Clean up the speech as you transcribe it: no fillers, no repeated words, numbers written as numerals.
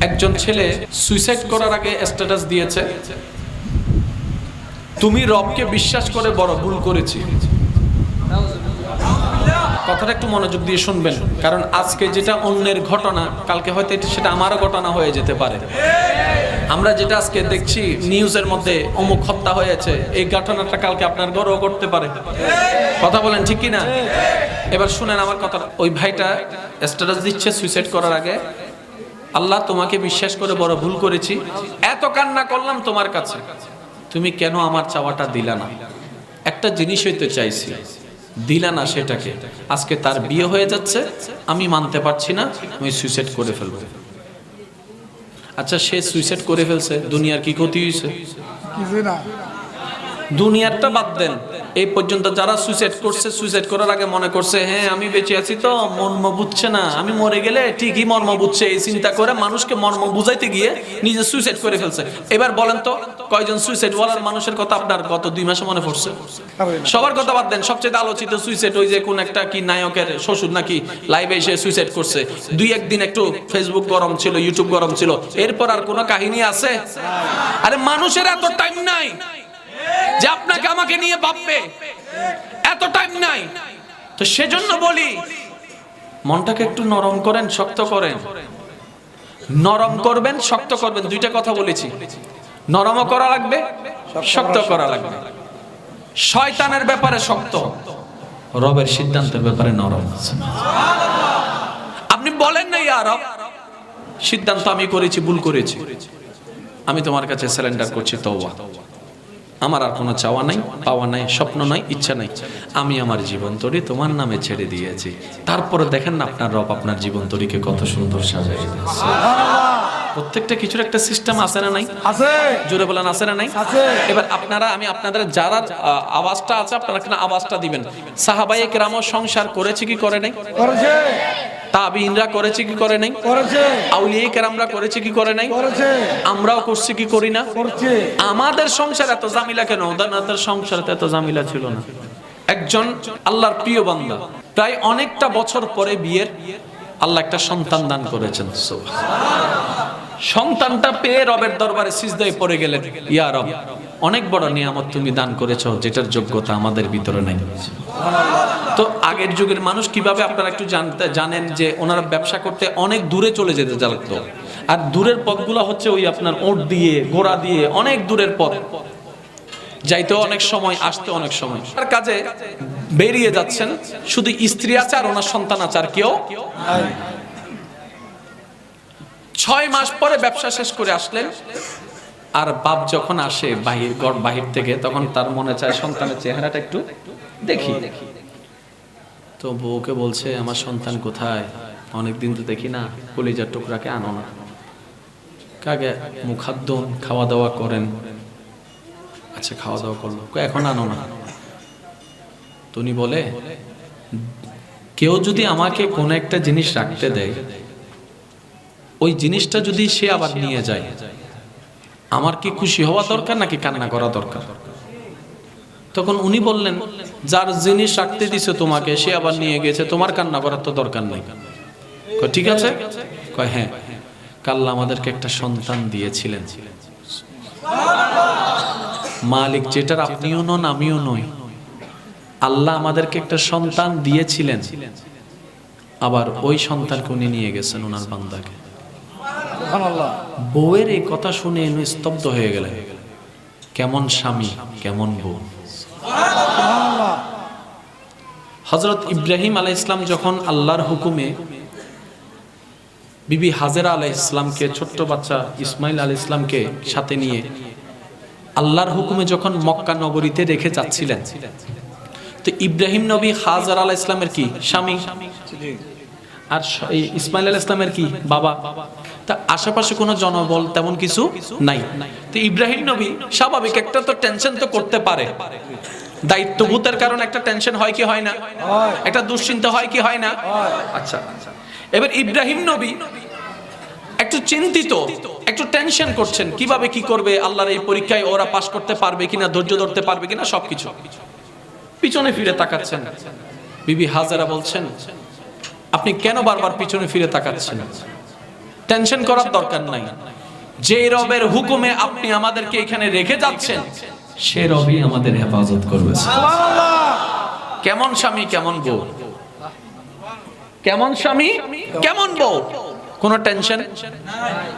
একজন ছেলে সুইসাইড করার আগে স্ট্যাটাস দিয়েছে, তুমি রবকে বিশ্বাস করে বড় ভুল করেছি। কথাটা একটু মনোযোগ দিয়ে শুনবেন, কারণ আজকে যেটা অন্যের ঘটনা কালকে হয়তো সেটা আমারও ঘটনা হয়ে যেতে পারে। আমরা যেটা আজকে দেখছি নিউজের মধ্যে অমুক হত্যা হয়েছে, এই ঘটনাটা কালকে আপনার ঘরেও ঘটতে পারে। কথা বলেন ঠিক কি না? এবার শুনেন আমার কথা। ওই ভাইটা স্ট্যাটাস দিচ্ছে সুইসাইড করার আগে, আল্লাহ তোমাকে বিশ্বাস করে বড় ভুল করেছি, এত কান্না করলাম তোমার কাছে, তুমি কেন আমার চাওয়াটা দিলা না? একটা জিনিস হইতে চাইছি, দিলা না সেটাকে। আজকে তার বিয়ে হয়ে যাচ্ছে, আমি মানতে পারছি না, আমি সুইসাইড করে ফেলবো। আচ্ছা, সে সুইসাইড করে ফেলছে, দুনিয়ার কি ক্ষতি হয়েছে? দুনিয়ারটা বাদ দেন, এই পর্যন্ত যারা সুইসাইড করছে, সুইসাইড করার আগে মনে করছে হ্যাঁ আমি বেঁচে আছি, তো মর্ম বুঝছে না, আমি মরে গেলে ঠিকই মর্ম বুঝছে, এই চিন্তা করে মানুষকে মর্ম বুঝাইতে গিয়ে নিজে সুইসাইড করে ফেলছে। এবার বলেন তো কয়জন সুইসাইড ওয়ালার মানুষের কথা আপনার গত 2 মাসে মনে পড়ছে? সবার কথা বাদ দেন, সবচেয়ে আলোচিত সুইসাইড ওই যে কোন একটা কি নায়কের শ্বশুর নাকি লাইভে এসে সুইসাইড করছে। 2-1 দিন একটু ফেসবুক গরম ছিল, ইউটিউব গরম ছিল, এরপর আর কোনো কাহিনী আছে? আরে মানুষের এত টাইম নাই যে আপনাকে আমাকে নিয়ে ভাববে, এত টাইম নাই। তো সেজন্য বলি মনটাকে একটু নরম করেন, শক্ত করেন। নরম করবেন, শক্ত করবেন, দুইটা কথা বলেছি। নরমও করা লাগবে, শক্ত করা লাগবে। শয়তানের ব্যাপারে শক্ত, রবের সিদ্ধান্তের ব্যাপারে নরম। আপনি বলেন না ইয়া রব, সিদ্ধান্ত আমি করেছি, ভুল করেছি, আমি তোমার কাছে সারেন্ডার করছি, তওবা, আমার আর কোনো চাওয়া নাই, পাওয়া নাই, স্বপ্ন নাই, ইচ্ছা নাই, আমি আমার জীবন তরি তোমার নামে ছেড়ে দিয়েছি। তারপরে দেখেন না আপনার রব আপনার জীবন তরিকে কত সুন্দর সাজাই দিয়েছে। প্রত্যেকটা কিছুর একটা সিস্টেম আছে না নাই? আছে। জোরে বলেন আছে না নাই? আছে। এবার আপনারা, আমি আপনাদের যারা আওয়াজটা আছে আপনারা কিনা আওয়াজটা দিবেন। সাহাবায়ে কেরামও সংসার করেছে কি করে নাই? করেছে। তাবিঈনরা করেছে কি করে নাই? করেছে। আউলিয়া কেরামরা করেছে কি করে নাই? করেছে। আমরাও করছি কি করি না? করছি। আমাদের সংসার এত জামিলা কেন? ওদের সংসারে এত জামিলা ছিল না। একজন আল্লাহর প্রিয় বান্দা প্রায় অনেকটা বছর পরে বিয়ের আল্লাহ একটা সন্তান দান করেছেন। সন্তানটা পেয়ে রবের দরবারে সিজদায় পড়ে গেলেন, ইয়া রব, অনেক বড় নিয়ামত তুমি দান করেছো, যেটার যোগ্যতা আমাদের ভিতরে নাই। তো আগের যুগের মানুষ কিভাবে, আপনারা একটু জানেন যে ওনারা ব্যবসা করতে অনেক দূরে চলে যেতে লাগতো, আর দূরের পথগুলো হচ্ছে ওই আপনার ওট দিয়ে, ঘোড়া দিয়ে, অনেক দূরের পথ, যাইতে অনেক সময়, আসতে অনেক সময়। তার কাজে বেরিয়ে যাচ্ছেন, শুধু স্ত্রী আছে আর ওনার সন্তান আছে, আর কেউ। 6 মাস পরে ব্যবসা শেষ করে আসলেন, আর বাপ যখন আসে বাহির থেকে, তখন তার মনে চায় সন্তানের চেহারাটা একটু দেখি। তো বউকে বলছে, আমার সন্তান কোথায়, অনেকদিন তো দেখি না, কলিজার টুকরাকে আনো না। কাকে মুখাদ্দন খাওয়া দাওয়া করেন? আচ্ছা খাওয়া দাওয়া করলো, এখন আনো না। তুমি বলে, কেউ যদি আমাকে কোন একটা জিনিস রাখতে দেয়, ওই জিনিসটা যদি সে আবার নিয়ে যায়, আমার কি খুশি হওয়া দরকার নাকি কান্না করা দরকার? তখন উনি বললেন, যার জিনিস রাখতে দিছে তোমাকে, সে আবার নিয়ে গেছে, তোমার কান্না করার তো দরকার নেই। ঠিক আছে? কয় হ্যাঁ, আল্লাহ আমাদেরকে একটা সন্তান দিয়েছিলেন, মালিক যেটার আপনিও নন আমিও নই, আল্লাহ আমাদেরকে একটা সন্তান দিয়েছিলেন, আবার ওই সন্তানকে উনি নিয়ে গেছেন ওনার বান্দাকে। বউয়ের এই কথা শুনে উনি স্তব্ধ হয়ে গেলেন। কেমন স্বামী, কেমন বউ। হযরত ইব্রাহিম আলাইহিস সালাম যখন আল্লাহর হুকুমে বিবি হাজেরা আলাইহিস সালামকে, ছোট্ট বাচ্চা ইসমাইল আলাইহিস সালামকে সাথে নিয়ে আল্লাহর হুকুমে যখন মক্কা নগরীতে রেখে যাচ্ছিলেন, তো ইব্রাহিম নবী হাজেরা আলাইহিস সালামের কি স্বামী, আর ইসমাইল আলাইহিস সালামের কি বাবা। তা আশেপাশে কোনো জনবল তেমন কিছু নাই। তো ইব্রাহিম নবী স্বাভাবিক একটা তো টেনশন তো করতে পারে, দায়িত্ববোধের কারণে একটা টেনশন হয় কি হয় না? একটা দুশ্চিন্তা হয় কি হয় না? আচ্ছা, এবার ইব্রাহিম নবী একটু চিন্তিত, একটু টেনশন করছেন, কিভাবে কি করবে, আল্লাহর এই পরীক্ষায় ওরা পাশ করতে পারবে কিনা, ধৈর্য ধরতে পারবে কিনা, সবকিছু। পিছনে ফিরে তাকাচ্ছেন, বিবি হাজেরা বলছেন, আপনি কেন বারবার পিছনে ফিরে তাকাচ্ছেন? টেনশন করার দরকার নাই। যে রবের হুকুমে আপনি আমাদেরকে এখানে রেখে যাচ্ছেন, সে রবই আমাদের হেফাজত করবে। কেমন স্বামী কেমন বউ, কেমন স্বামী কেমন বউ, কোনো টেনশন